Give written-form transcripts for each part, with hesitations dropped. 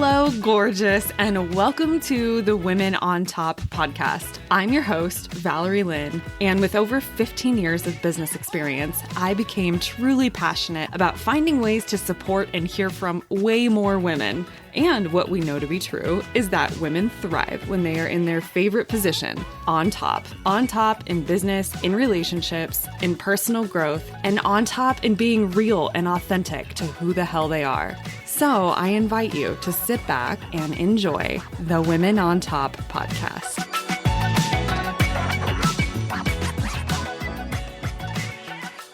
Hello, gorgeous, and welcome to the Women on Top podcast. I'm your host, Valerie Lynn, and with over 15 years of business experience, I became truly passionate about finding ways to support and hear from way more women. And what we know to be true is that women thrive when they are in their favorite position, on top in business, in relationships, in personal growth, and on top in being real and authentic to who the hell they are. So I invite you to sit back and enjoy the Women on Top podcast.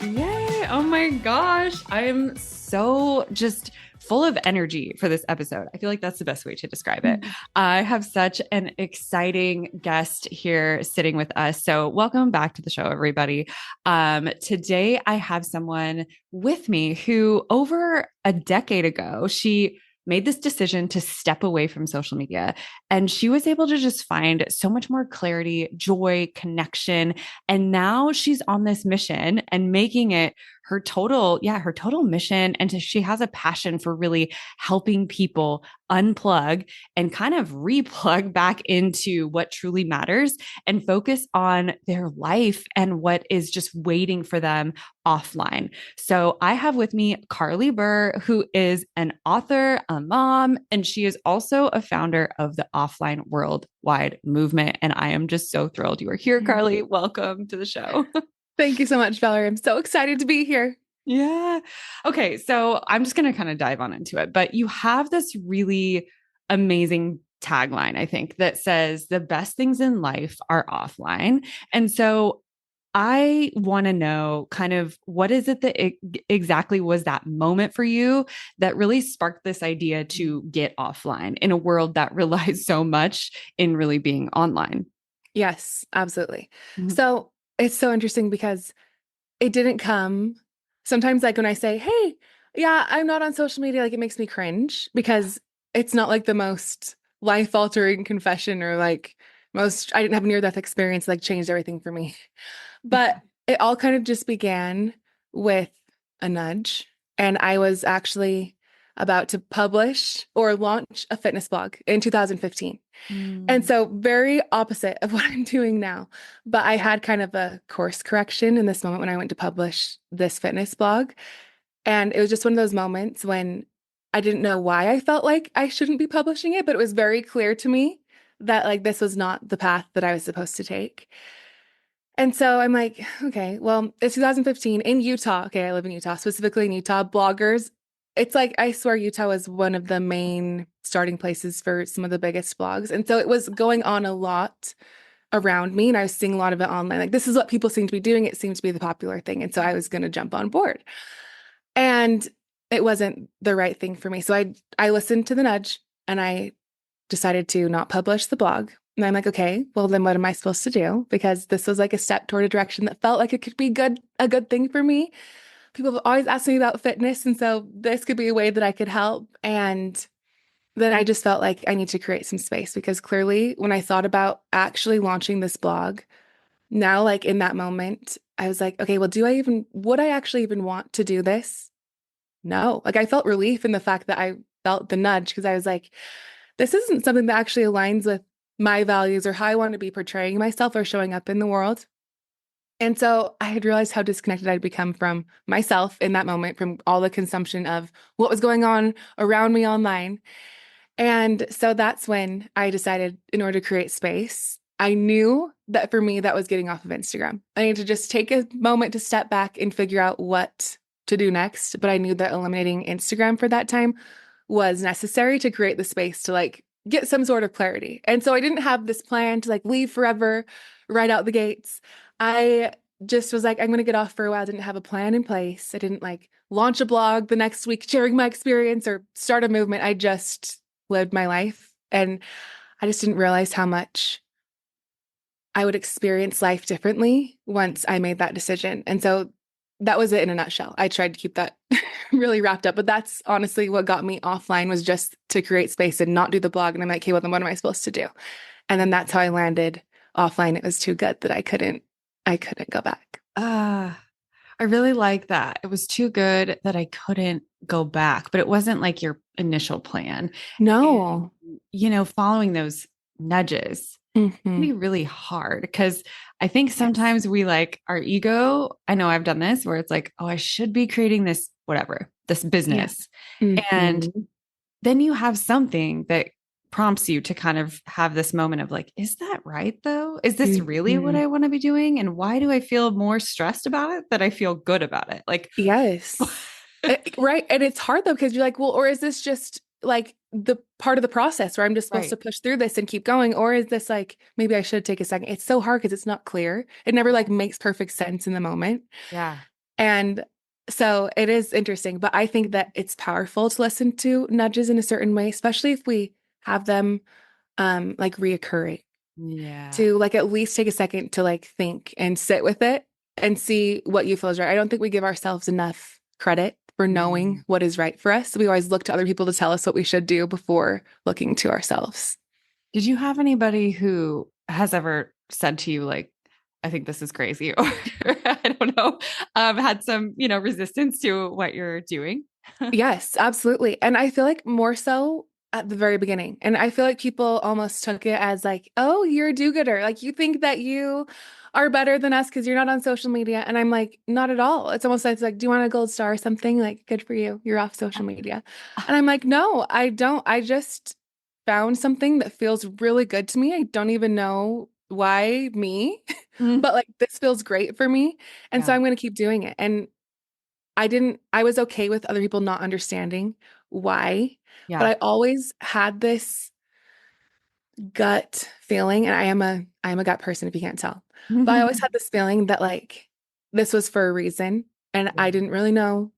Yay! Oh my gosh. I'm so just full of energy for this episode. I feel like that's the best way to describe it. I have such an exciting guest here sitting with us. So welcome back to the show, everybody. Today I have someone with me who over a decade ago, she made this decision to step away from social media. And she was able to just find so much more clarity, joy, connection. And now she's on this mission and making it her total mission. And she has a passion for really helping people unplug and kind of replug back into what truly matters and focus on their life and what is just waiting for them offline. So I have with me Carly Burr, who is an author, a mom, and she is also a founder of the Offline Worldwide Movement. And I am just so thrilled you are here, Carly. Welcome to the show. Thank you so much, Valerie. I'm so excited to be here. Yeah. Okay. So I'm just going to kind of dive on into it, but you have this really amazing tagline, I think, that says the best things in life are offline. And so I want to know kind of what is it that exactly was that moment for you that really sparked this idea to get offline in a world that relies so much in really being online? Yes, absolutely. So it's so interesting because it didn't come. Sometimes like when I say, hey, yeah, I'm not on social media, like it makes me cringe because it's not like the most life-altering confession or like I didn't have a near-death experience, like changed everything for me. But it all kind of just began with a nudge. And I was actually about to publish or launch a fitness blog in 2015. And so very opposite of what I'm doing now. But I had kind of a course correction in this moment when I went to publish this fitness blog. And it was just one of those moments when I didn't know why I felt like I shouldn't be publishing it, but it was very clear to me that like this was not the path that I was supposed to take. And so I'm like, okay, well, it's 2015 in Utah. Okay, I live in Utah, specifically in Utah. Bloggers, it's like, I swear Utah was one of the main starting places for some of the biggest blogs. And so it was going on a lot around me, and I was seeing a lot of it online. Like, this is what people seem to be doing. It seemed to be the popular thing. And so I was going to jump on board. And it wasn't the right thing for me. So I listened to the nudge and I decided to not publish the blog. And I'm like, okay, well, then what am I supposed to do? Because this was like a step toward a direction that felt like it could be a good thing for me. People have always asked me about fitness. And so this could be a way that I could help. And then I just felt like I need to create some space because clearly when I thought about actually launching this blog, now, like in that moment, I was like, okay, well, would I actually even want to do this? No. Like I felt relief in the fact that I felt the nudge because I was like, this isn't something that actually aligns with my values or how I want to be portraying myself or showing up in the world. And so I had realized how disconnected I'd become from myself in that moment, from all the consumption of what was going on around me online. And so that's when I decided, in order to create space, I knew that for me, that was getting off of Instagram. I needed to just take a moment to step back and figure out what to do next. But I knew that eliminating Instagram for that time was necessary to create the space to like get some sort of clarity. And so I didn't have this plan to like leave forever right out the gates. I just was like, I'm going to get off for a while. I didn't have a plan in place. I didn't like launch a blog the next week sharing my experience or start a movement. I just lived my life. And I just didn't realize how much I would experience life differently once I made that decision. And so that was it in a nutshell. I tried to keep that really wrapped up, but that's honestly what got me offline, was just to create space and not do the blog. And I'm like, okay, well, then what am I supposed to do? And then that's how I landed offline. It was too good that I couldn't go back. I really like that. It was too good that I couldn't go back, but it wasn't like your initial plan. And, No. following those nudges can Hmm. be really hard because I think Yes. sometimes we like our ego. I know I've done this where it's like, oh, I should be creating this, whatever, this Yeah. business. And Hmm. then you have something that prompts you to kind of have this moment of like, is that right though? Is this really what Hmm. I want to be doing? And why do I feel more stressed about it that I feel good about it? Like, Yes. Right. And it's hard though, because you're like, well, or is this just like the part of the process where I'm just supposed to right. push through this and keep going? Or is this like, maybe I should take a second? It's so hard because it's not clear. It never like makes perfect sense in the moment. Yeah. And so it is interesting, but I think that it's powerful to listen to nudges in a certain way, especially if we have them like reoccurring, Yeah. to like at least take a second to like think and sit with it and see what you feel is right. I don't think we give ourselves enough credit for knowing Mm. what is right for us. We always look to other people to tell us what we should do before looking to ourselves. Did you have anybody who has ever said to you, like, I think this is crazy, or I don't know, had some, resistance to what you're doing? Yes, absolutely. And I feel like more so at the very beginning. And I feel like people almost took it as like, oh, you're a do-gooder. Like you think that you are better than us because you're not on social media. And I'm like, not at all. It's almost like, do you want a gold star or something? Like, good for you. You're off social media. And I'm like, no, I don't. I just found something that feels really good to me. I don't even know why me, Mm. but like this feels great for me. And so Yeah. I'm going to keep doing it. And I was okay with other people not understanding why, but Yeah. I always had this gut feeling, and I am a gut person if you can't tell. But I always had this feeling that like this was for a reason, and Yeah. I didn't really know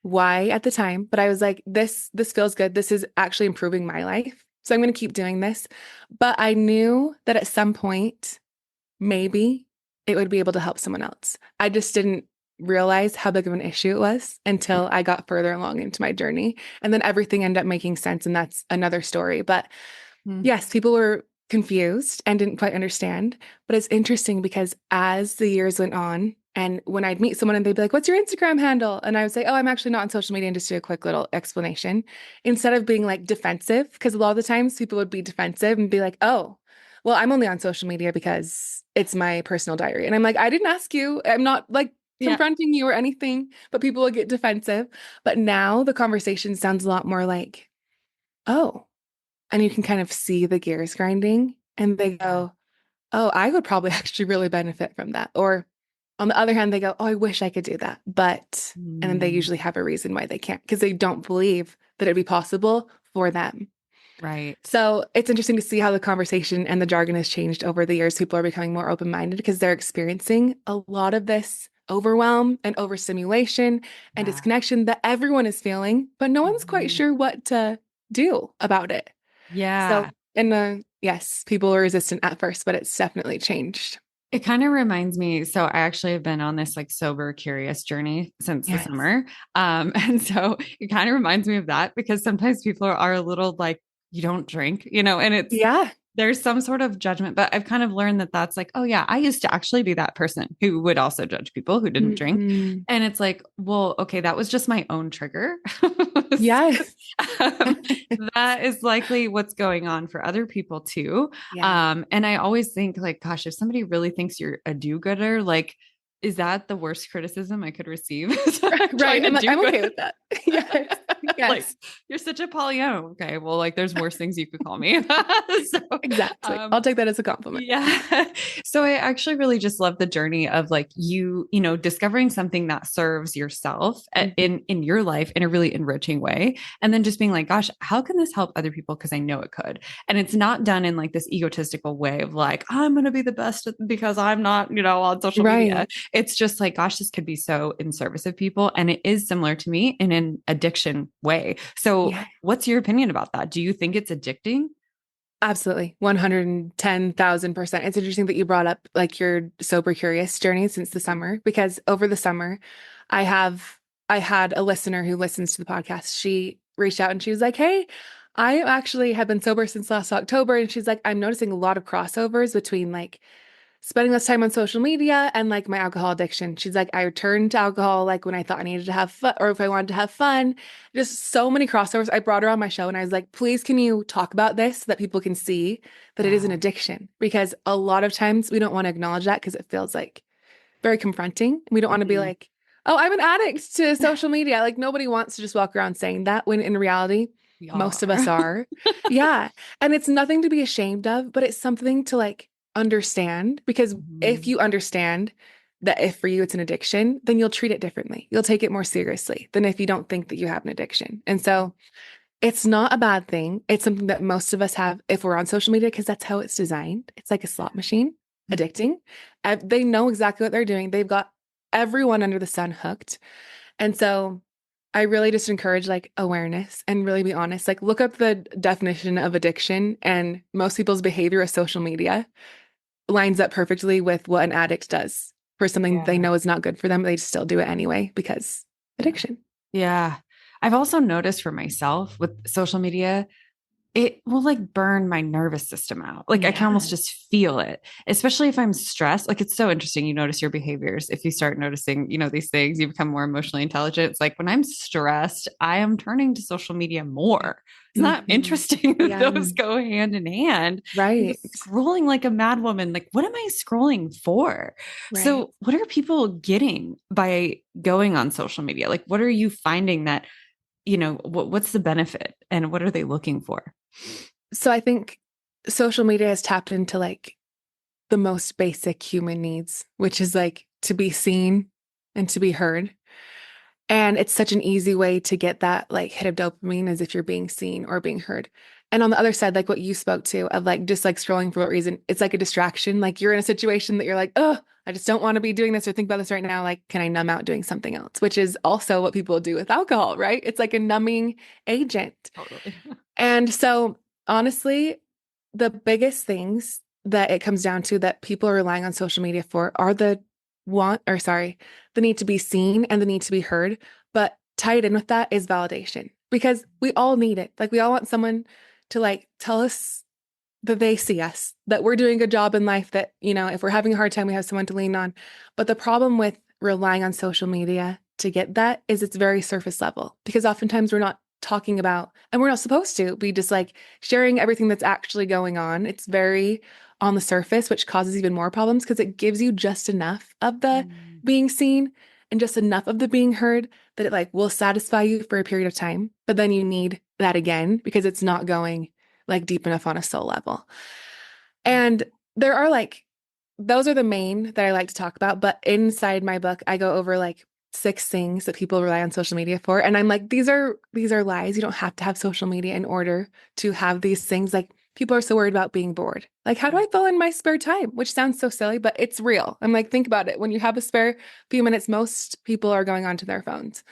why at the time, but I was like this feels good. This is actually improving my life. So I'm going to keep doing this. But I knew that at some point maybe it would be able to help someone else. I just didn't realize how big of an issue it was until I got further along into my journey. And then everything ended up making sense. And that's another story. But Mm. yes, people were confused and didn't quite understand. But it's interesting because as the years went on, and when I'd meet someone and they'd be like, what's your Instagram handle? And I would say, oh, I'm actually not on social media, and just do a quick little explanation instead of being like defensive. Because a lot of the times people would be defensive and be like, oh, well, I'm only on social media because it's my personal diary. And I'm like, I didn't ask you. I'm not like Yeah. confronting you or anything, but people would get defensive. But now the conversation sounds a lot more like, oh, and you can kind of see the gears grinding and they Yeah. go, oh, I would probably actually really benefit from that. Or on the other hand, they go, oh, I wish I could do that. But, and then they Mm. usually have a reason why they can't because they don't believe that it'd be possible for them. Right. So it's interesting to see how the conversation and the jargon has changed over the years. People are becoming more open-minded because they're experiencing a lot of this overwhelm and overstimulation and Yeah. disconnection that everyone is feeling, but no one's quite Mhm. sure what to do about it. So, Yeah. and yes, people were resistant at first, but it's definitely changed. It kind of reminds me. So I actually have been on this like sober, curious journey since the Yes. summer. And so it kind of reminds me of that because sometimes people are a little like, you don't drink, and Yeah. there's some sort of judgment, but I've kind of learned that that's like, oh yeah, I used to actually be that person who would also judge people who didn't drink. Hmm. And it's like, well, okay, that was just my own trigger. Yes. um, that is likely what's going on for other people too. Yeah. And I always think like, gosh, if somebody really thinks you're a do-gooder, like, is that the worst criticism I could receive? I'm Right. trying to I'm like, do I'm good. okay with that. Yes. Like, Yes. you're such a Pollyanna. Okay, well, like there's worse things you could call me. so, Exactly. I'll um, take that as a compliment. yeah. So I actually really just love the journey of like discovering something that serves yourself Mhm. in your life in a really enriching way. And then just being like, gosh, how can this help other people? Because I know it could. And it's not done in like this egotistical way of like, I'm gonna be the best because I'm not, on social media. Right. It's just like, gosh, this could be so in service of people. And it is similar to me in an addiction way. So Yeah. what's your opinion about that? Do you think it's addicting? Absolutely. 110,000%. It's interesting that you brought up like your sober curious journey since the summer, because over the summer, I have, I had a listener who listens to the podcast. She reached out and she was like, hey, I actually have been sober since last October. And she's like, I'm noticing a lot of crossovers between like spending less time on social media and like my alcohol addiction. She's like, I returned to alcohol like when I thought I needed to have fun or if I wanted to have fun. Just so many crossovers. I brought her on my show and I was like, please, can you talk about this so that people can see that it is an Yeah. addiction? Because a lot of times we don't want to acknowledge that because it feels like very confronting. We don't want to be Mhm. like, oh, I'm an addict to social media. Like nobody wants to just walk around saying that when in reality, We all most of us are. are. Yeah. And it's nothing to be ashamed of, but it's something to like understand because if Mhm. you understand that if for you it's an addiction, then you'll treat it differently. You'll take it more seriously than if you don't think that you have an addiction. And so it's not a bad thing. It's something that most of us have if we're on social media because that's how it's designed. It's like a slot machine, addicting. They know exactly what they're doing. They've got everyone under the sun hooked. And so I really just encourage like awareness and really be honest. Like look up the definition of addiction and most people's behavior with social media lines up perfectly with what an addict does for something they Yeah. know is not good for them. They still do it anyway because Yeah. addiction. Yeah. I've also noticed for myself with social media, it will like burn my nervous system out. Like I can Yeah. almost just feel it, especially if I'm stressed. Like it's so interesting. You notice your behaviors. If you start noticing, these things, you become more emotionally intelligent. It's like when I'm stressed, I am turning to social media more. It's not Mhm. interesting that Yeah. those go hand in hand. I'm Right. just scrolling like a mad woman. Like, what am I scrolling for? Right. So, what are people getting by going on social media? Like, what are you finding that, what's the benefit and what are they looking for? So I think social media has tapped into like the most basic human needs, which is like to be seen and to be heard. And it's such an easy way to get that like hit of dopamine as if you're being seen or being heard. And on the other side, like what you spoke to of like just like scrolling for what reason, it's like a distraction. Like you're in a situation that you're like, oh, I just don't want to be doing this or think about this right now. Like, can I numb out doing something else? Which is also what people do with alcohol, right? It's like a numbing agent. Totally. And so, honestly, the biggest things that it comes down to that people are relying on social media for are the need to be seen and the need to be heard. But tied in with that is validation because we all need it. Like, we all want someone to like tell us that they see us, that we're doing a good job in life, that, if we're having a hard time, we have someone to lean on. But the problem with relying on social media to get that is it's very surface level because oftentimes we're not talking about, and we're not supposed to be just like sharing everything that's actually going on. It's very on the surface, which causes even more problems because it gives you just enough of the Mm. being seen and just enough of the being heard that it like will satisfy you for a period of time. But then you need that again because it's not going like deep enough on a soul level. And there are like, those are the main that I like to talk about. But inside my book, I go over like 6 things that people rely on social media for. And I'm like, these are lies. You don't have to have social media in order to have these things. Like people are so worried about being bored. Like, how do I fill in my spare time? Which sounds so silly, but it's real. I'm like, think about it. When you have a spare few minutes, most people are going onto their phones.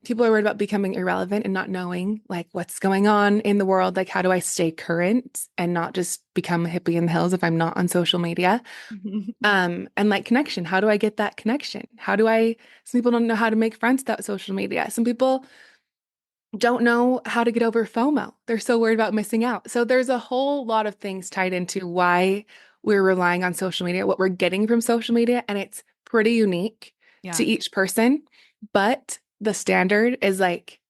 People are worried about becoming irrelevant and not knowing like what's going on in the world. Like, how do I stay current and not just become a hippie in the hills if I'm not on social media? And like connection. How do I get that connection? Some people don't know how to make friends without social media. Some people don't know how to get over FOMO. They're so worried about missing out. So there's a whole lot of things tied into why we're relying on social media, what we're getting from social media, and it's pretty unique to Yeah. each person. But the standard is like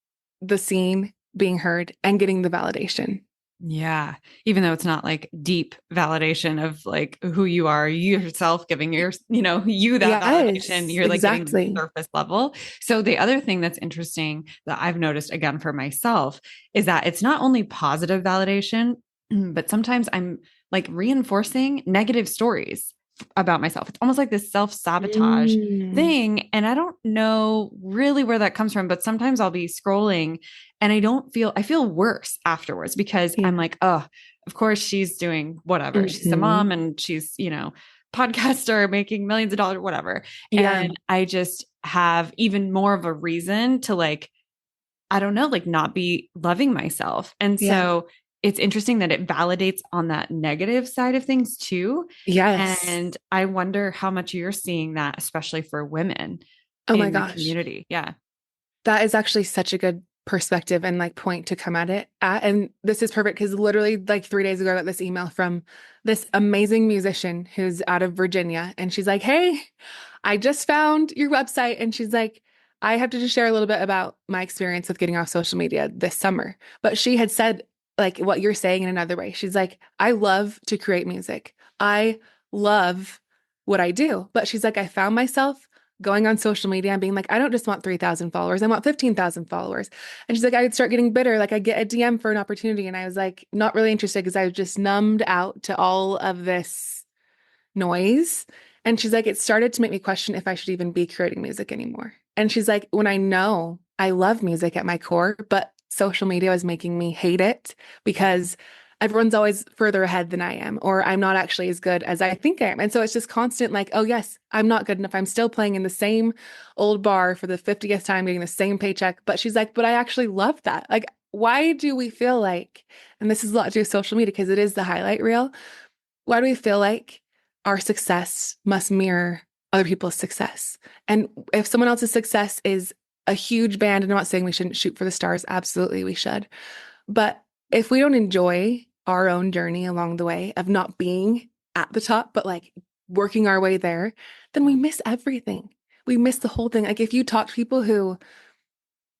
the seen, being heard, and getting the validation. Yeah. Even though it's not like deep validation of like who you are, you yourself giving you that validation, Yes, you're like getting the exactly. surface level. So the other thing that's interesting that I've noticed again for myself is that it's not only positive validation, but sometimes I'm like reinforcing negative stories about myself. It's almost like this self-sabotage Mm, thing. And I don't know really where that comes from, but sometimes I'll be scrolling and I feel worse afterwards because I'm yeah. like, oh, of course she's doing whatever. She's a Hmm. mom and she's, podcaster making millions of dollars, whatever. Yeah. And I just have even more of a reason to like, I don't know, like not be loving myself. And Yeah. so it's interesting that it validates on that negative side of things too. Yes. And I wonder how much you're seeing that, especially for women Oh my in the gosh. community. Yeah. That is actually such a good perspective and like point to come at it at. And this is perfect because literally like 3 days ago, I got this email from this amazing musician who's out of Virginia. And she's like, hey, I just found your website. And she's like, I have to just share a little bit about my experience with getting off social media this summer. But she had said, like what you're saying in another way. She's like, I love to create music. I love what I do. But she's like, I found myself going on social media and being like, I don't just want 3,000 followers. I want 15,000 followers. And she's like, I would start getting bitter. Like I get a DM for an opportunity. And I was like, not really interested because I was just numbed out to all of this noise. And she's like, it started to make me question if I should even be creating music anymore. And she's like, when I know I love music at my core, but social media is making me hate it because everyone's always further ahead than I am, or I'm not actually as good as I think I am. And so it's just constant like, oh, yes, I'm not good enough. I'm still playing in the same old bar for the 50th time, getting the same paycheck. But she's like, but I actually love that. Like, why do we feel like, and this is a lot to do with social media because it is the highlight reel. Why do we feel like our success must mirror other people's success? And if someone else's success is a huge band, and I'm not saying we shouldn't shoot for the stars, absolutely we should. But if we don't enjoy our own journey along the way of not being at the top, but like working our way there, then we miss everything. We miss the whole thing. Like if you talk to people who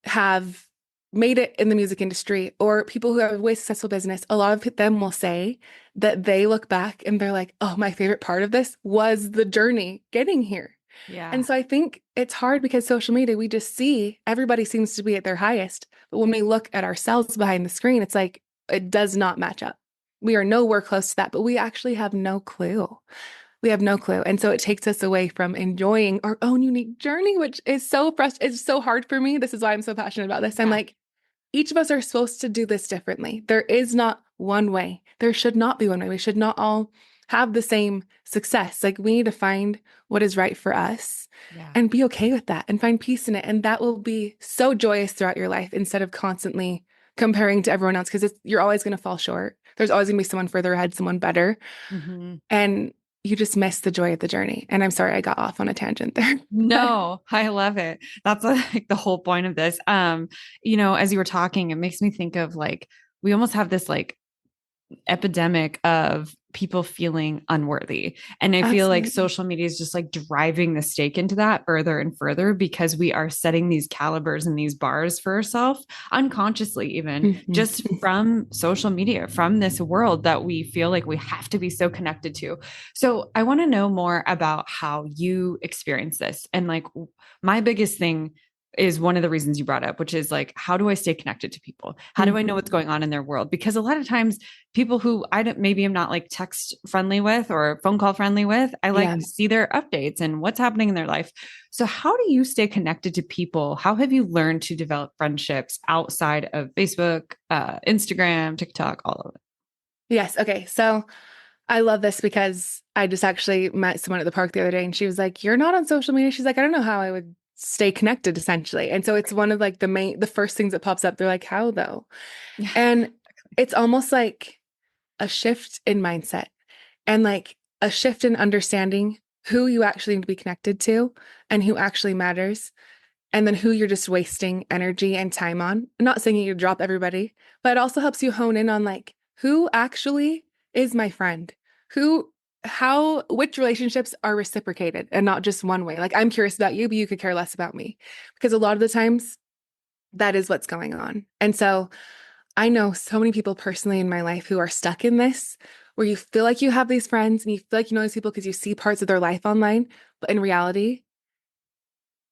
have made it in the music industry or people who have a way successful business, a lot of them will say that they look back and they're like, oh, my favorite part of this was the journey getting here. Yeah. And so I think it's hard because social media, we just see everybody seems to be at their highest. But when we look at ourselves behind the screen, it's like, it does not match up. We are nowhere close to that, but we actually have no clue. We have no clue. And so it takes us away from enjoying our own unique journey, which is so frustrating. It's so hard for me. This is why I'm so passionate about this. I'm like, each of us are supposed to do this differently. There is not one way. There should not be one way. We should not all have the same success. Like we need to find what is right for us and be okay with that and find peace in it. And that will be so joyous throughout your life instead of constantly comparing to everyone else because you're always going to fall short. There's always going to be someone further ahead, someone better. Mm-hmm. And you just miss the joy of the journey. And I'm sorry I got off on a tangent there. No, I love it. That's like the whole point of this. As you were talking, it makes me think of like we almost have this like epidemic of people feeling unworthy. And I feel like social media is just like driving the stake into that further and further because we are setting these calibers and these bars for ourselves unconsciously, even just from social media, from this world that we feel like we have to be so connected to. So I want to know more about how you experience this. And like my biggest thing is one of the reasons you brought up, which is like, how do I stay connected to people? How do I know what's going on in their world? Because a lot of times people who maybe I'm not like text friendly with or phone call friendly with, I like to see their updates and what's happening in their life. So how do you stay connected to people? How have you learned to develop friendships outside of Facebook, Instagram, TikTok, all of it? Yes. Okay. So I love this because I just actually met someone at the park the other day and she was like, you're not on social media. She's like, I don't know how I would stay connected essentially. And so it's one of like the first things that pops up. They're like, how though? And it's almost like a shift in mindset and like a shift in understanding who you actually need to be connected to and who actually matters. And then who you're just wasting energy and time on. I'm not saying you drop everybody, but it also helps you hone in on like who actually is my friend, which relationships are reciprocated and not just one way. Like I'm curious about you, but you could care less about me because a lot of the times that is what's going on. And so I know so many people personally in my life who are stuck in this, where you feel like you have these friends and you feel like you know these people because you see parts of their life online, but in reality,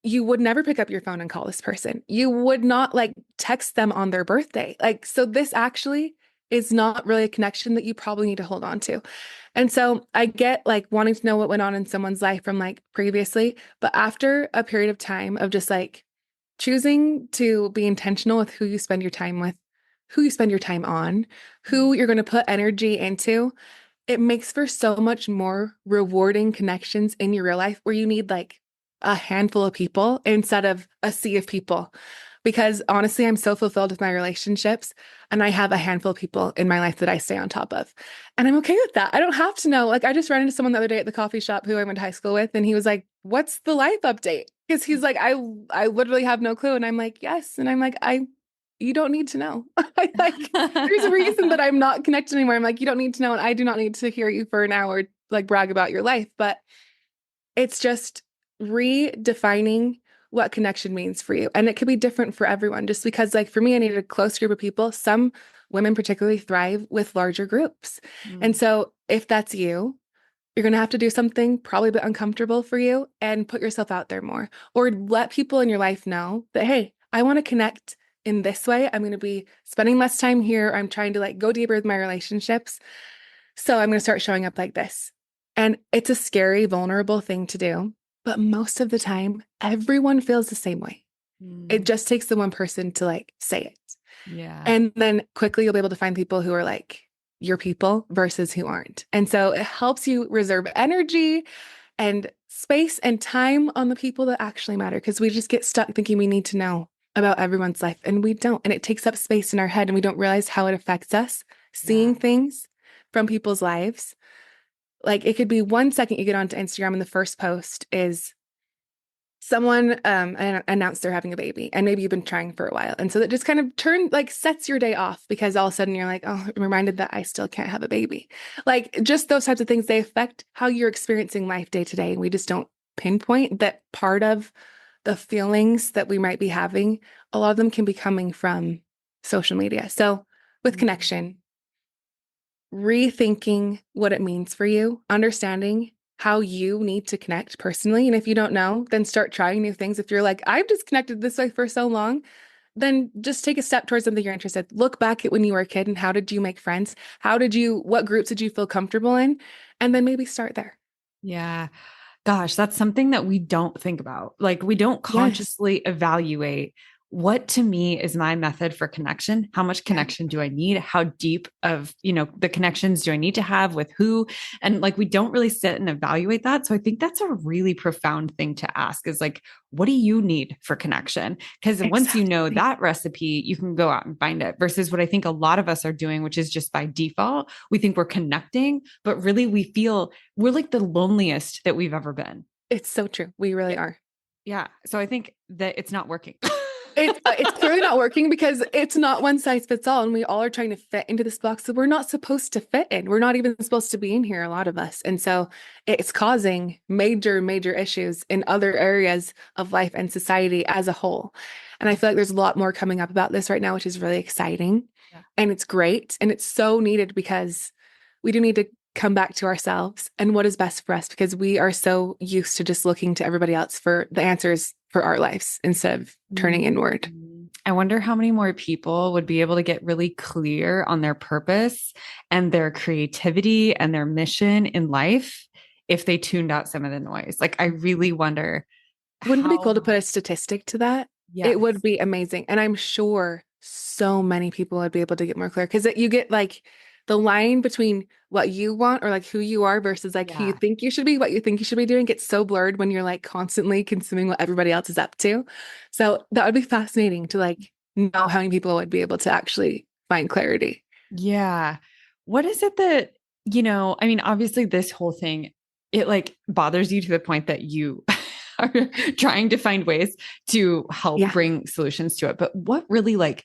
you would never pick up your phone and call this person. You would not like text them on their birthday. Like, so this actually is not really a connection that you probably need to hold on to. And so I get like wanting to know what went on in someone's life from like previously, but after a period of time of just like choosing to be intentional with who you spend your time with, who you spend your time on, who you're going to put energy into, it makes for so much more rewarding connections in your real life where you need like a handful of people instead of a sea of people. Because honestly, I'm so fulfilled with my relationships and I have a handful of people in my life that I stay on top of. And I'm okay with that. I don't have to know. Like I just ran into someone the other day at the coffee shop who I went to high school with and he was like, what's the life update? Because he's like, I literally have no clue. And I'm like, yes. And I'm like, you don't need to know. Like, there's a reason that I'm not connected anymore. I'm like, you don't need to know. And I do not need to hear you for an hour, like brag about your life. But it's just redefining what connection means for you. And it could be different for everyone, just because, like, for me, I needed a close group of people. Some women particularly thrive with larger groups. And Mm. so if that's you, you're going to have to do something probably a bit uncomfortable for you and put yourself out there more, or let people in your life know that, hey, I want to connect in this way. I'm going to be spending less time here. I'm trying to like go deeper with my relationships. So I'm going to start showing up like this. And it's a scary, vulnerable thing to do. But most of the time, everyone feels the same way. It Mm. just takes the one person to like say it. Yeah. And then quickly you'll be able to find people who are like your people versus who aren't. And so it helps you reserve energy and space and time on the people that actually matter, because we just get stuck thinking we need to know about everyone's life and we don't. And it takes up space in our head and we don't realize how it affects us Yeah. seeing things from people's lives. Like, it could be 1 second you get onto Instagram and the first post is someone announced they're having a baby, and maybe you've been trying for a while. And so that just kind of sets your day off, because all of a sudden you're like, oh, I'm reminded that I still can't have a baby. Like, just those types of things, they affect how you're experiencing life day to day. And we just don't pinpoint that part of the feelings that we might be having. A lot of them can be coming from social media. So with Mm. connection, rethinking what it means for you, understanding how you need to connect personally. And if you don't know, then start trying new things. If you're like, I've disconnected this way for so long, then just take a step towards something you're interested. Look back at when you were a kid and how did you make friends? What groups did you feel comfortable in? And then maybe start there. Yeah. Gosh, that's something that we don't think about. Like, we don't Yes. consciously evaluate what to me is my method for connection. How much Yeah. connection do I need? How deep of, the connections do I need to have with who? And like, we don't really sit and evaluate that. So I think that's a really profound thing to ask is like, what do you need for connection? Because once you know Exactly. that recipe, you can go out and find it versus what I think a lot of us are doing, which is just by default, we think we're connecting, but really we feel we're like the loneliest that we've ever been. It's so true. We really Yeah. are. Yeah. So I think that it's not working. It's clearly not working because it's not one size fits all, and we all are trying to fit into this box that we're not supposed to fit in. We're not even supposed to be in here, a lot of us, and so it's causing major, major issues in other areas of life and society as a whole. And I feel like there's a lot more coming up about this right now, which is really exciting, Yeah. and it's great, and it's so needed because we do need to come back to ourselves and what is best for us, because we are so used to just looking to everybody else for the answers for our lives instead of turning inward. I wonder how many more people would be able to get really clear on their purpose and their creativity and their mission in life if they tuned out some of the noise. Like, I really wonder Wouldn't it be cool to how, put a statistic to that? It yes. would be amazing. And I'm sure so many people would be able to get more clear, because you get like the line between what you want or like who you are versus like who you Yeah. think you should be, what you think you should be doing gets so blurred when you're like constantly consuming what everybody else is up to. So that would be fascinating to like know how many people would be able to actually find clarity. Yeah. What is it that, I mean, obviously this whole thing, it like bothers you to the point that you are trying to find ways to help Yeah. bring solutions to it. But what really like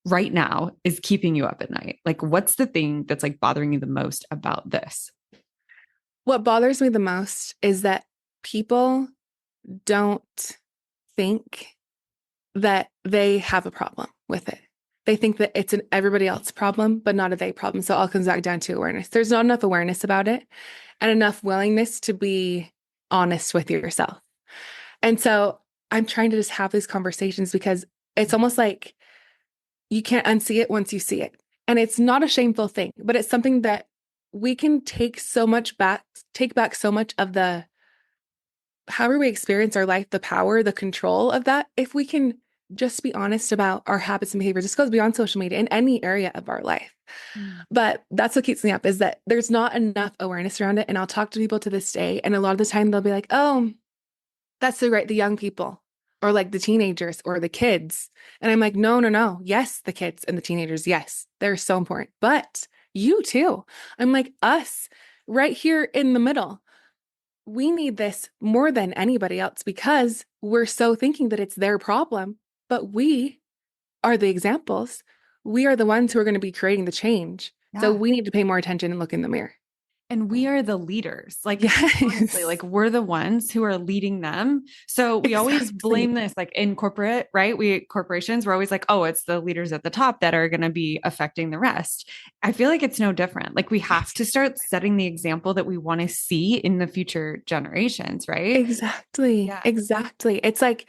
right now is keeping you up at night? Like, what's the thing that's like bothering you the most about this? What bothers me the most is that people don't think that they have a problem with it. They think that it's an everybody else problem, but not a they problem. So it all comes back down to awareness. There's not enough awareness about it and enough willingness to be honest with yourself. And so I'm trying to just have these conversations, because it's almost like you can't unsee it once you see it. And it's not a shameful thing, but it's something that we can take back so much of the however we experience our life, the power, the control of that, if we can just be honest about our habits and behaviors. This goes beyond social media in any area of our life. Mm. But that's what keeps me up, is that there's not enough awareness around it. And I'll talk to people to this day, and a lot of the time they'll be like, oh, that's so great, the young people, or like the teenagers or the kids. And I'm like, no, no, no. Yes, the kids and the teenagers, yes, they're so important. But you too. I'm like, us right here in the middle, we need this more than anybody else, because we're so thinking that it's their problem, but we are the examples. We are the ones who are going to be creating the change. So Yeah. we need to pay more attention and look in the mirror. And we are the leaders. Like, honestly, Yes, like we're the ones who are leading them. So we always exactly. blame this, like in corporate, right? We corporations, we're always like, oh, it's the leaders at the top that are going to be affecting the rest. I feel like it's no different. Like we have Yes, to start setting the example that we want to see in the future generations, right? exactly. Yeah. Exactly. It's like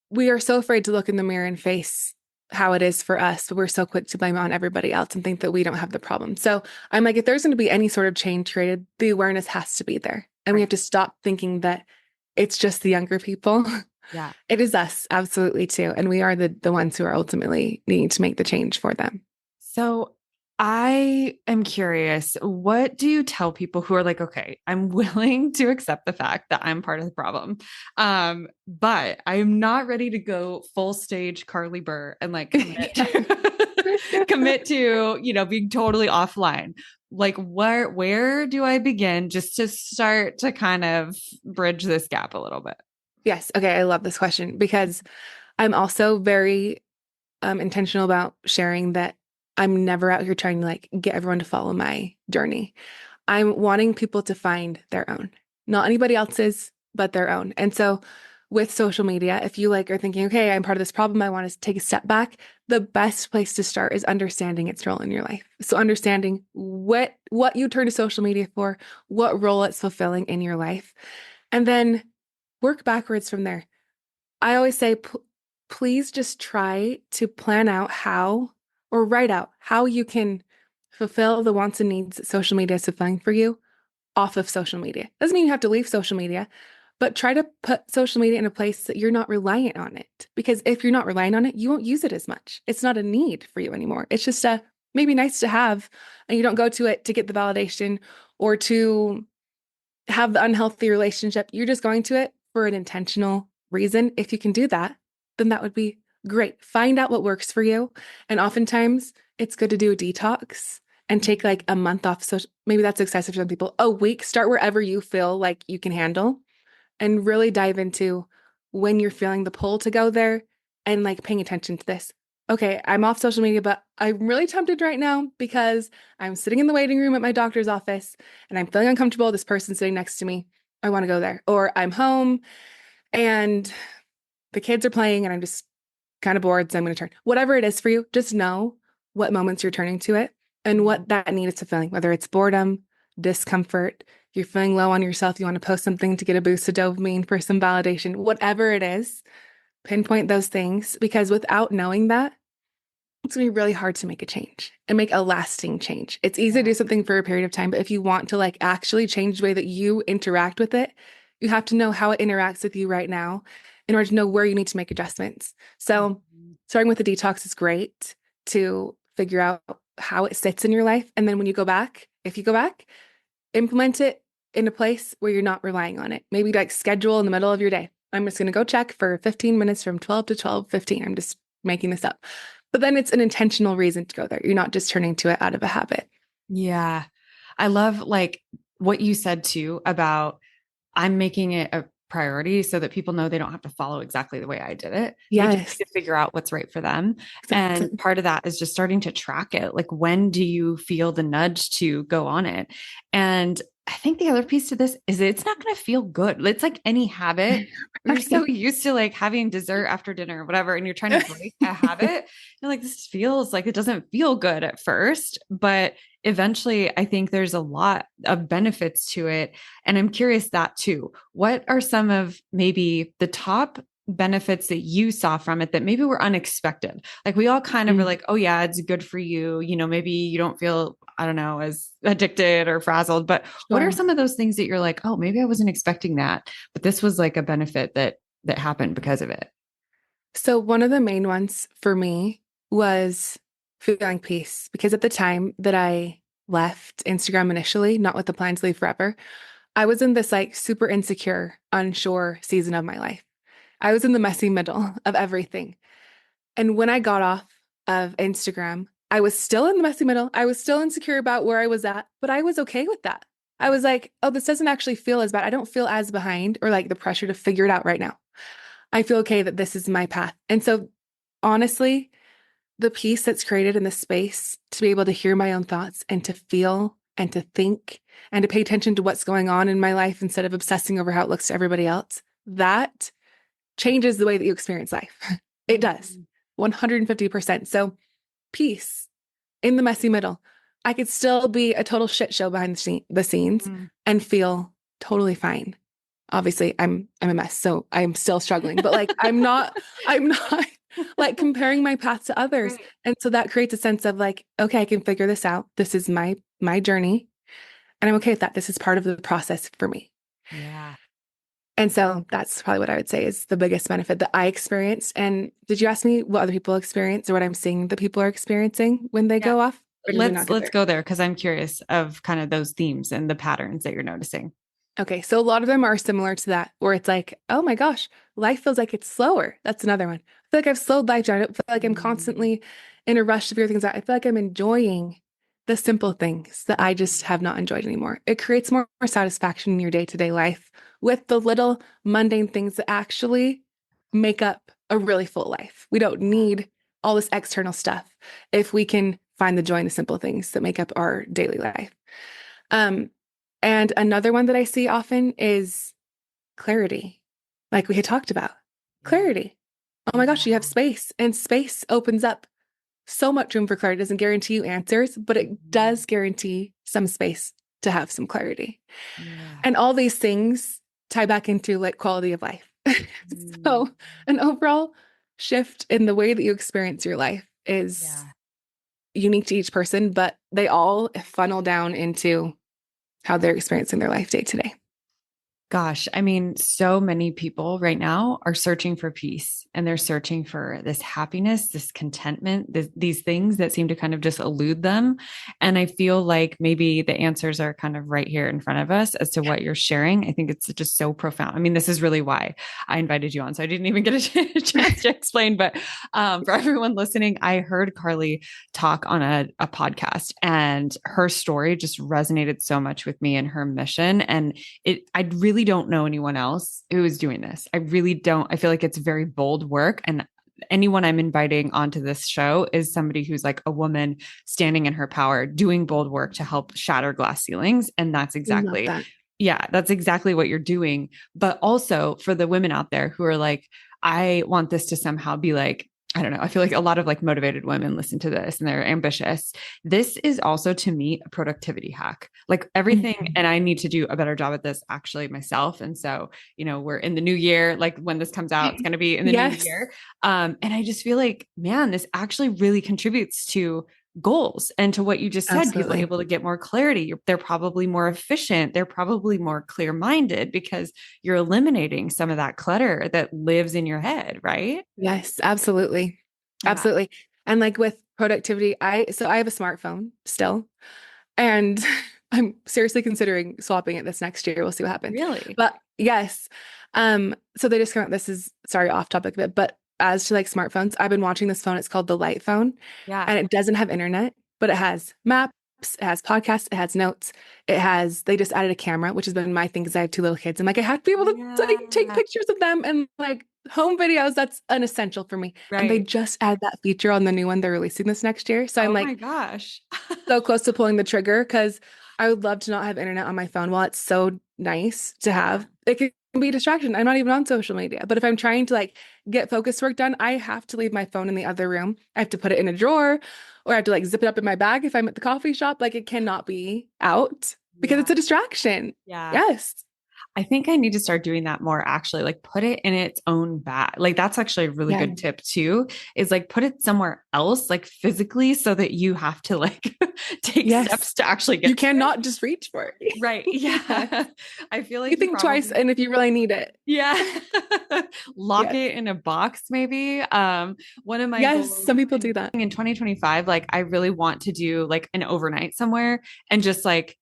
we are so afraid to look in the mirror and face how it is for us, but we're so quick to blame it on everybody else and think that we don't have the problem. So I'm like, if there's going to be any sort of change created, the awareness has to be there. And we have Right. to stop thinking that it's just the younger people. Yeah. It is us, absolutely too. And we are the ones who are ultimately needing to make the change for them. So I am curious, what do you tell people who are like, okay, I'm willing to accept the fact that I'm part of the problem. But I'm not ready to go full stage Carly Burr and like commit Yeah. commit to, being totally offline. Like where do I begin just to start to kind of bridge this gap a little bit? Yes. Okay. I love this question because I'm also very intentional about sharing that I'm never out here trying to like get everyone to follow my journey. I'm wanting people to find their own, not anybody else's, but their own. And so with social media, if you like are thinking, okay, I'm part of this problem, I want to take a step back, the best place to start is understanding its role in your life. So understanding what you turn to social media for, what role it's fulfilling in your life, and then work backwards from there. I always say, please just try to plan out how or write out how you can fulfill the wants and needs that social media is fulfilling for you off of social media. Doesn't mean you have to leave social media, but try to put social media in a place that you're not reliant on it. Because if you're not relying on it, you won't use it as much. It's not a need for you anymore. It's just a maybe nice to have, and you don't go to it to get the validation or to have the unhealthy relationship. You're just going to it for an intentional reason. If you can do that, then that would be great. Find out what works for you. And oftentimes it's good to do a detox and take like a month off. So maybe that's excessive for some people. A week, start wherever you feel like you can handle and really dive into when you're feeling the pull to go there and like paying attention to this. Okay, I'm off social media, but I'm really tempted right now because I'm sitting in the waiting room at my doctor's office and I'm feeling uncomfortable. This person sitting next to me, I want to go there. Or I'm home and the kids are playing and I'm just kind of bored. So I'm going to turn. Whatever it is for you, just know what moments you're turning to it and what that need is fulfilling, whether it's boredom, discomfort, you're feeling low on yourself, you want to post something to get a boost of dopamine for some validation, whatever it is, pinpoint those things because without knowing that, it's going to be really hard to make a change and make a lasting change. It's easy to Yeah. do something for a period of time, but if you want to like actually change the way that you interact with it, you have to know how it interacts with you right now in order to know where you need to make adjustments. So, Mhm. starting with the detox is great to figure out how it sits in your life. And then when you go back, if you go back, implement it in a place where you're not relying on it. Maybe like schedule in the middle of your day. I'm just going to go check for 15 minutes from 12 to 12:15. I'm just making this up. But then it's an intentional reason to go there. You're not just turning to it out of a habit. Yeah. I love like what you said too about I'm making it a priority so that people know they don't have to follow exactly the way I did it. They just Yes, need to figure out what's right for them. And exactly. part of that is just starting to track it. Like, when do you feel the nudge to go on it? And I think the other piece to this is it's not going to feel good. It's like any habit. You're so Right. used to like having dessert after dinner or whatever, and you're trying to break a habit. You're like, this feels like it doesn't feel good at first, but eventually I think there's a lot of benefits to it. And I'm curious that too. What are some of maybe the top benefits that you saw from it that maybe were unexpected? Like we all kind of were Mm, like, oh yeah, it's good for you. Maybe you don't feel, I don't know, as addicted or frazzled, but what are sure. some of those things that you're like, oh, maybe I wasn't expecting that, but this was like a benefit that happened because of it? So one of the main ones for me was feeling peace because at the time that I left Instagram initially, not with the plan to leave forever, I was in this like super insecure, unsure season of my life. I was in the messy middle of everything. And when I got off of Instagram, I was still in the messy middle. I was still insecure about where I was at, but I was okay with that. I was like, oh, this doesn't actually feel as bad. I don't feel as behind or like the pressure to figure it out right now. I feel okay that this is my path. And so, honestly, the peace that's created in the space to be able to hear my own thoughts and to feel and to think and to pay attention to what's going on in my life instead of obsessing over how it looks to everybody else, that changes the way that you experience life. It does. 150%. So peace in the messy middle. I could still be a total shit show behind the scenes and feel totally fine. Obviously, I'm a mess, so I'm still struggling, but like I'm not like comparing my path to others. Right. And so that creates a sense of like, okay, I can figure this out. This is my journey, and I'm okay with that. This is part of the process for me. Yeah. And so that's probably what I would say is the biggest benefit that I experienced. And did you ask me what other people experience or what I'm seeing that people are experiencing when they go off? Or did we not get Let's there? go there because I'm curious of kind of those themes and the patterns that you're noticing. Okay, so a lot of them are similar to that, where it's like, oh my gosh, life feels like it's slower. That's another one. I feel like I've slowed life down. I don't feel like I'm constantly in a rush to figure things out. I feel like I'm enjoying the simple things that I just have not enjoyed anymore. It creates more satisfaction in your day-to-day life with the little mundane things that actually make up a really full life. We don't need all this external stuff if we can find the joy in the simple things that make up our daily life. And another one that I see often is clarity, like we had talked about. Clarity. Oh my gosh, you have space, and space opens up so much room for clarity. It doesn't guarantee you answers, but it does guarantee some space to have some clarity. Yeah. And all these things tie back into like quality of life. So an overall shift in the way that you experience your life is unique to each person, but they all funnel down into how they're experiencing their life day to day. Gosh, I mean, so many people right now are searching for peace and they're searching for this happiness, this contentment, these things that seem to kind of just elude them. And I feel like maybe the answers are kind of right here in front of us as to what you're sharing. I think it's just so profound. I mean, this is really why I invited you on. So I didn't even get a chance to explain, but for everyone listening, I heard Carly talk on a podcast and her story just resonated so much with me and her mission. And I really don't know anyone else who is doing this. I really don't. I feel like it's very bold work. And anyone I'm inviting onto this show is somebody who's like a woman standing in her power, doing bold work to help shatter glass ceilings. And that's exactly, that's exactly what you're doing. But also for the women out there who are like, I want this to somehow be like, I don't know. I feel like a lot of like motivated women listen to this and they're ambitious. This is also to me a productivity hack, like everything. And I need to do a better job at this actually myself. And so, we're in the new year, like when this comes out, it's going to be in the new year. And I just feel like, man, this actually really contributes to goals and to what you just said. People are able to get more clarity. They're probably more efficient. They're probably more clear-minded because you're eliminating some of that clutter that lives in your head, right? Yes, absolutely. Yeah. Absolutely. And like with productivity, I have a smartphone still, and I'm seriously considering swapping it this next year. We'll see what happens. Really? But yes. So they just come out, this is sorry, off topic a bit, but as to like smartphones, I've been watching this phone. It's called the Light phone. Yeah. And it doesn't have internet, but it has maps, it has podcasts, it has notes. They just added a camera, which has been my thing because I have 2 little kids. I'm like, I have to be able to like, take pictures of them and like home videos. That's an essential for me. Right. And they just add that feature on the new one they're releasing this next year. So I'm like, oh my gosh, so close to pulling the trigger because I would love to not have internet on my phone. While it's so nice to have, it can be a distraction. I'm not even on social media, but if I'm trying to like get focus work done, I have to leave my phone in the other room. I have to put it in a drawer, or I have to like zip it up in my bag if I'm at the coffee shop. Like it cannot be out because it's a distraction. Yeah. Yes. I think I need to start doing that more actually, like put it in its own bag. Like that's actually a really good tip too, is like put it somewhere else, like physically, so that you have to like take steps to actually get you cannot just reach for it. Right. Yeah. I feel like you think twice, and if you really need it. Yeah. Lock it in a box, maybe. One of my goals some people do that. In 2025, like I really want to do like an overnight somewhere and just like,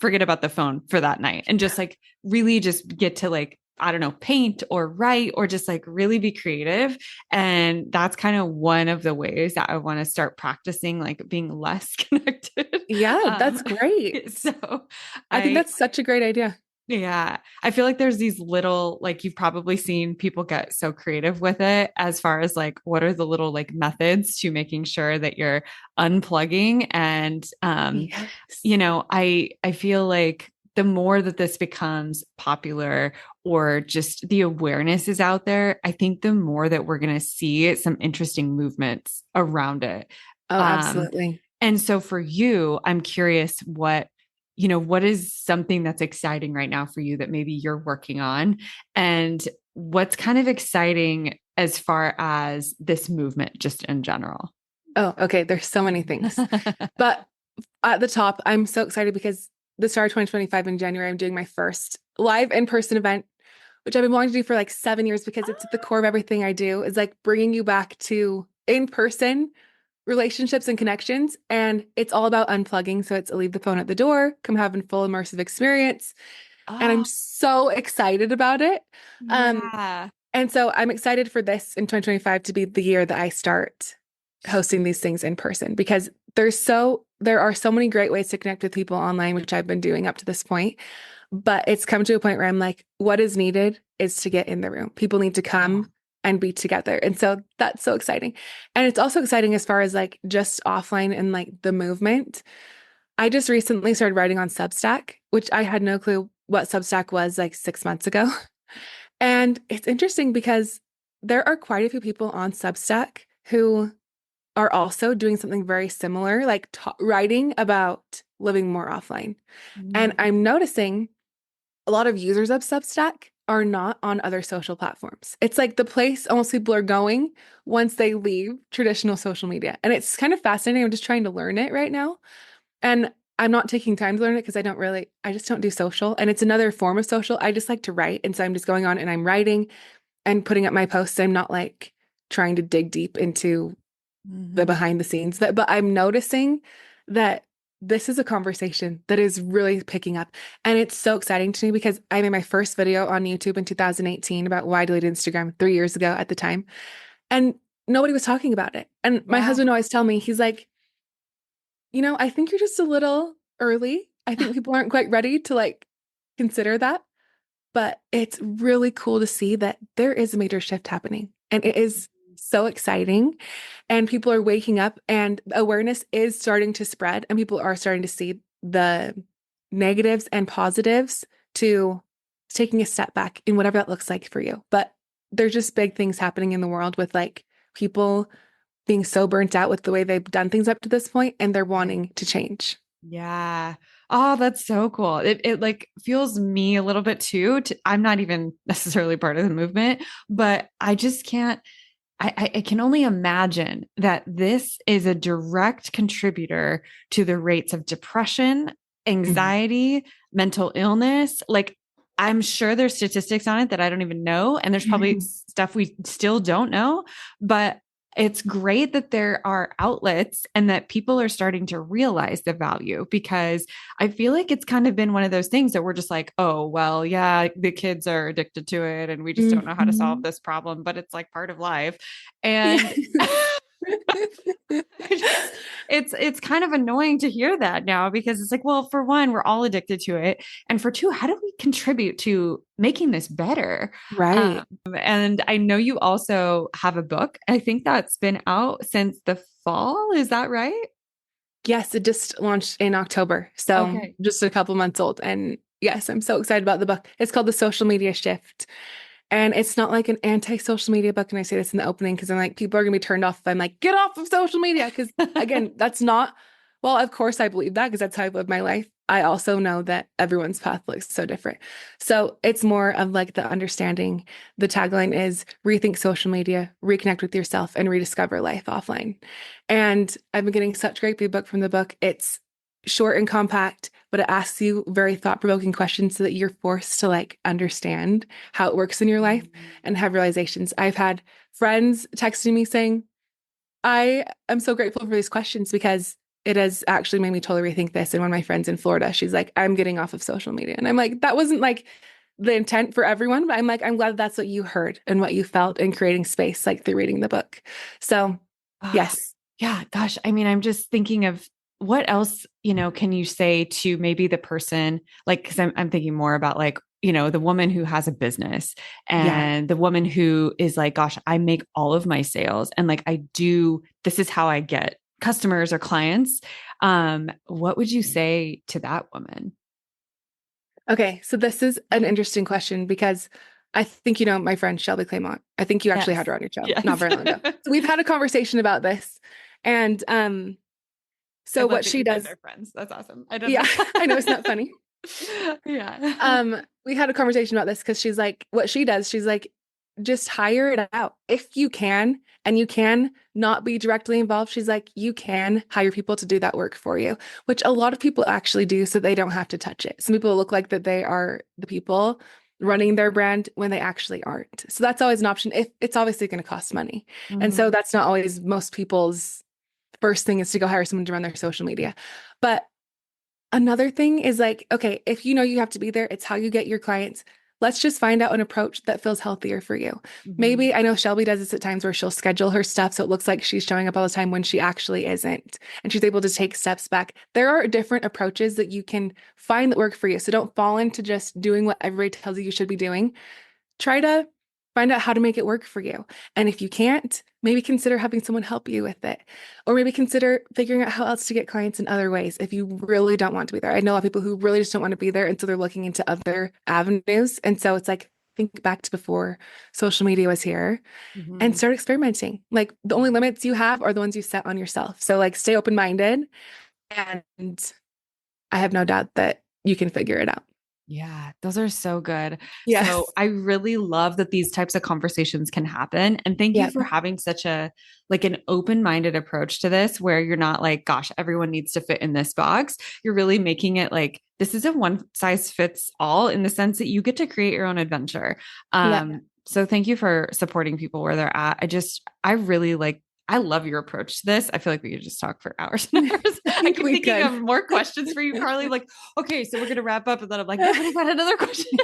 forget about the phone for that night and just like really just get to like, I don't know, paint or write or just like really be creative. And that's kind of one of the ways that I want to start practicing, like being less connected. Yeah, that's great. So I think that's such a great idea. Yeah. I feel like there's these little, like, you've probably seen people get so creative with it as far as like, what are the little like methods to making sure that you're unplugging. And, Yes. I feel like the more that this becomes popular or just the awareness is out there, I think the more that we're going to see some interesting movements around it. Oh, Um, absolutely. and so for you, I'm curious what is something that's exciting right now for you that maybe you're working on? And what's kind of exciting as far as this movement just in general? Oh, okay. There's so many things. But at the top, I'm so excited because the start of 2025 in January, I'm doing my first live in-person event, which I've been wanting to do for like 7 years because it's at the core of everything I do, is like bringing you back to in-person relationships and connections. And it's all about unplugging. So it's leave the phone at the door, come have a full immersive experience. And I'm Oh, so excited about it. Um, yeah. and so I'm excited for this in 2025 to be the year that I start hosting these things in person because there are so many great ways to connect with people online, which I've been doing up to this point. But it's come to a point where I'm like, what is needed is to get in the room. People need to Yeah. come and be together. And so that's so exciting. And it's also exciting as far as like just offline and like the movement. I just recently started writing on Substack, which I had no clue what Substack was like 6 months ago. And it's interesting because there are quite a few people on Substack who are also doing something very similar, like writing about living more offline. And Mm. I'm noticing a lot of users of Substack are not on other social platforms. It's like the place almost people are going once they leave traditional social media. And it's kind of fascinating. I'm just trying to learn it right now. And I'm not taking time to learn it because I just don't do social. And it's another form of social. I just like to write. And so I'm just going on and I'm writing and putting up my posts. I'm not like trying to dig deep into the Mhm. behind the scenes but I'm noticing that this is a conversation that is really picking up. And it's so exciting to me because I made my first video on YouTube in 2018 about why I deleted Instagram 3 years ago at the time. And nobody was talking about it. And my Yeah. husband always tell me, he's like, I think you're just a little early. I think people aren't quite ready to like consider that. But it's really cool to see that there is a major shift happening. And it is so exciting. And people are waking up and awareness is starting to spread. And people are starting to see the negatives and positives to taking a step back in whatever that looks like for you. But there's just big things happening in the world with like people being so burnt out with the way they've done things up to this point and they're wanting to change. Yeah. Oh, that's so cool. It like fuels me a little bit too. I'm not even necessarily part of the movement, but I just can't. I can only imagine that this is a direct contributor to the rates of depression, Mhm. anxiety, mental illness. Like, I'm sure there's statistics on it that I don't even know. And there's probably stuff we still don't know, but it's great that there are outlets and that people are starting to realize the value because I feel like it's kind of been one of those things that we're just like, oh, well, yeah, the kids are addicted to it and we just don't know how to solve Mhm. this problem, but it's like part of life. Yeah. And I just it's kind of annoying to hear that now because it's like, well, for one, we're all addicted to it. And for two, how do we contribute to making this better? Right. And I know you also have a book. I think that's been out since the fall. Is that right? Yes, it just launched in October. So Okay. just a couple months old. And yes, I'm so excited about the book. It's called The Social Media Shift. And it's not like an anti-social media book. And I say this in the opening because I'm like, people are going to be turned off if I'm like, get off of social media. Because again, that's not, well, of course I believe that because that's how I live my life. I also know that everyone's path looks so different. So it's more of like the understanding. The tagline is rethink social media, reconnect with yourself, and rediscover life offline. And I've been getting such great feedback from the book. It's short and compact, but it asks you very thought-provoking questions so that you're forced to like understand how it works in your life and have realizations. I've had friends texting me saying, I am so grateful for these questions because it has actually made me totally rethink this. And one of my friends in Florida, she's like, I'm getting off of social media. And I'm like, that wasn't like the intent for everyone, but I'm like, I'm glad that's what you heard and what you felt in creating space, like through reading the book. So, Ah, yes. yeah, gosh. I mean, I'm just thinking of what else, can you say to maybe the person, like, cause I'm thinking more about like, the woman who has a business Yeah. and the woman who is like, gosh, I make all of my sales and like, this is how I get customers or clients. What would you say to that woman? Okay. So this is an interesting question because I think, my friend Shelby Claymont, I think you actually had Yes. her on your show not Yes. very long ago. So we've had a conversation about this. And I so love what that she you guys does, are friends. That's awesome. I don't yeah, know. I know it's not funny. Yeah. We had a conversation about this because she's like, what she does, she's like, just hire it out if you can, and you can not be directly involved. She's like, you can hire people to do that work for you, which a lot of people actually do so they don't have to touch it. Some people look like that they are the people running their brand when they actually aren't. So that's always an option if it's obviously going to cost money. And so Mhm. that's not always most people's first thing is to go hire someone to run their social media. But another thing is like, okay, if you know you have to be there, it's how you get your clients. Let's just find out an approach that feels healthier for you. Mhm. Maybe I know Shelby does this at times where she'll schedule her stuff so it looks like she's showing up all the time when she actually isn't. And she's able to take steps back. There are different approaches that you can find that work for you. So don't fall into just doing what everybody tells you should be doing. Try to find out how to make it work for you. And if you can't, maybe consider having someone help you with it. Or maybe consider figuring out how else to get clients in other ways if you really don't want to be there. I know a lot of people who really just don't want to be there. And so they're looking into other avenues. And so it's like, think back to before social media was here and Mhm. start experimenting. Like the only limits you have are the ones you set on yourself. So like stay open-minded, and I have no doubt that you can figure it out. Yeah, those are so good. So Yes. I really love that these types of conversations can happen. And thank you Yeah. for having such like an open-minded approach to this, where you're not like, gosh, everyone needs to fit in this box. You're really making it like this isn't one size fits all in the sense that you get to create your own adventure. Yeah. So thank you for supporting people where they're at. I really like I love your approach to this. I feel like we could just talk for hours and hours. I I think keep we thinking could. of more questions for you, Carly. Like, okay, so we're gonna wrap up, and then I'm like, no, but I got another question.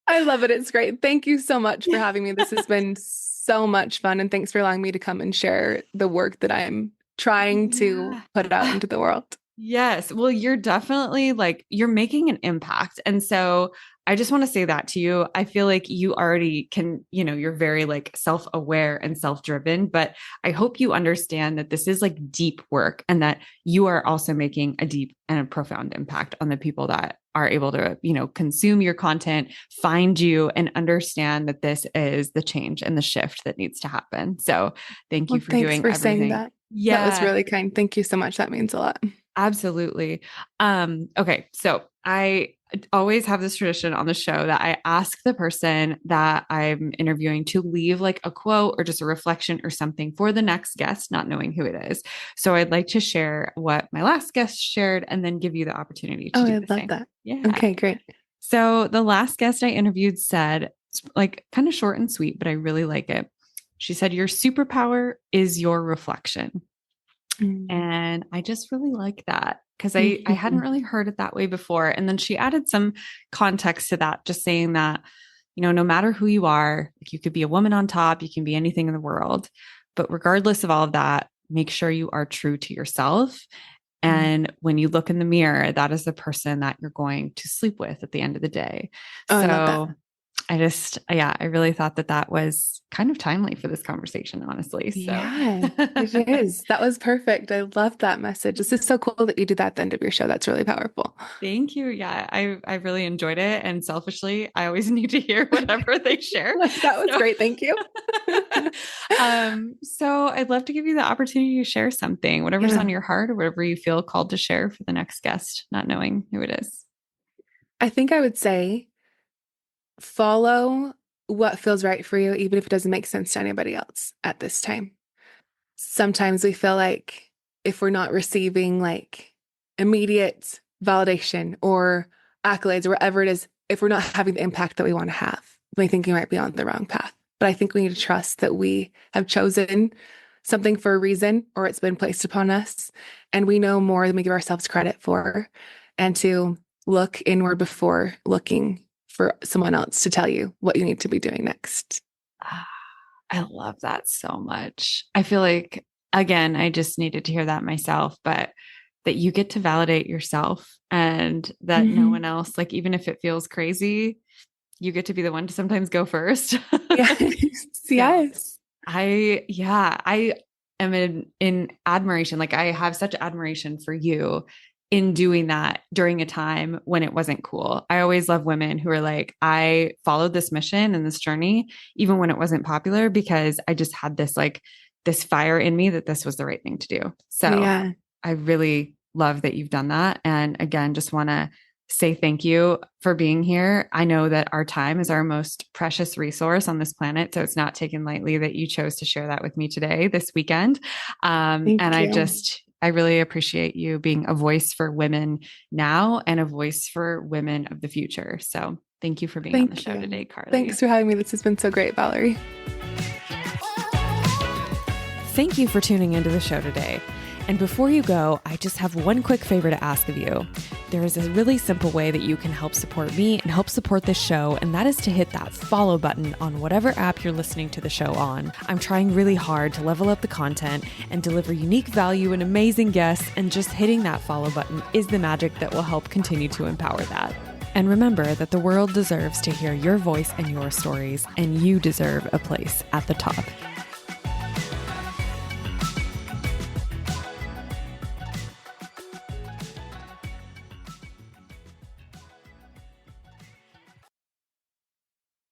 I love it. It's great. Thank you so much for having me. This has been so much fun. And thanks for allowing me to come and share the work that I'm trying to Yeah. put out into the world. Yes. Well, you're definitely like, you're making an impact. And so I just want to say that to you. I feel like you already can, you're very like self aware and self driven, but I hope you understand that this is like deep work and that you are also making a deep and a profound impact on the people that are able to, consume your content, find you, and understand that this is the change and the shift that needs to happen. So thank you Well, for thanks doing for saying everything. that. That was Yeah. really kind. Thank you so much. That means a lot. Absolutely. Okay, so I always have this tradition on the show that I ask the person that I'm interviewing to leave like a quote or just a reflection or something for the next guest, not knowing who it is. So I'd like to share what my last guest shared and then give you the opportunity to Oh, do I the love same. that. Yeah. Okay, great. So the last guest I interviewed said, like kind of short and sweet, but I really like it. She said, your superpower is your reflection. Mm. And I just really like that because I hadn't really heard it that way before. And then she added some context to that, just saying that, no matter who you are, like you could be a woman on top, you can be anything in the world. But regardless of all of that, make sure you are true to yourself. Mm. And when you look in the mirror, that is the person that you're going to sleep with at the end of the day. Oh, I love that. So I really thought that that was kind of timely for this conversation, honestly. So Yeah, it is. That was perfect. I love that message. This is so cool that you do that at the end of your show. That's really powerful. thank you. Yeah, I really enjoyed it. And selfishly, I always need to hear whatever they share. That was So, great. Thank you. so I'd love to give you the opportunity to share something, whatever's Yeah. on your heart or whatever you feel called to share for the next guest, not knowing who it is. I think I would say follow what feels right for you, even if it doesn't make sense to anybody else at this time. Sometimes we feel like if we're not receiving like immediate validation or accolades or whatever it is, if we're not having the impact that we want to have, we think we might be on the wrong path. But I think we need to trust that we have chosen something for a reason or it's been placed upon us and we know more than we give ourselves credit for, and to look inward before looking for someone else to tell you what you need to be doing next. Ah, I love that so much. I feel like again, I just needed to hear that myself, but that you get to validate yourself and that no one else, like, even if it feels crazy, you get to be the one to sometimes go first. Yes. Yes. I am in admiration. Like, I have such admiration for you in doing that during a time when it wasn't cool. I always love women who are like, I followed this mission and this journey, even when it wasn't popular, because I just had this fire in me that this was the right thing to do. So Yeah. I really love that you've done that. And again, just want to say thank you for being here. I know that our time is our most precious resource on this planet. So it's not taken lightly that you chose to share that with me today, this weekend. Thank you. I really appreciate you being a voice for women now and a voice for women of the future. So thank you for being on the show today, Carly. Thanks for having me. This has been so great, Valerie. Thank you for tuning into the show today. And before you go, I just have one quick favor to ask of you. There is a really simple way that you can help support me and help support this show, and that is to hit that follow button on whatever app you're listening to the show on. I'm trying really hard to level up the content and deliver unique value and amazing guests, and just hitting that follow button is the magic that will help continue to empower that. And remember that the world deserves to hear your voice and your stories, and you deserve a place at the top.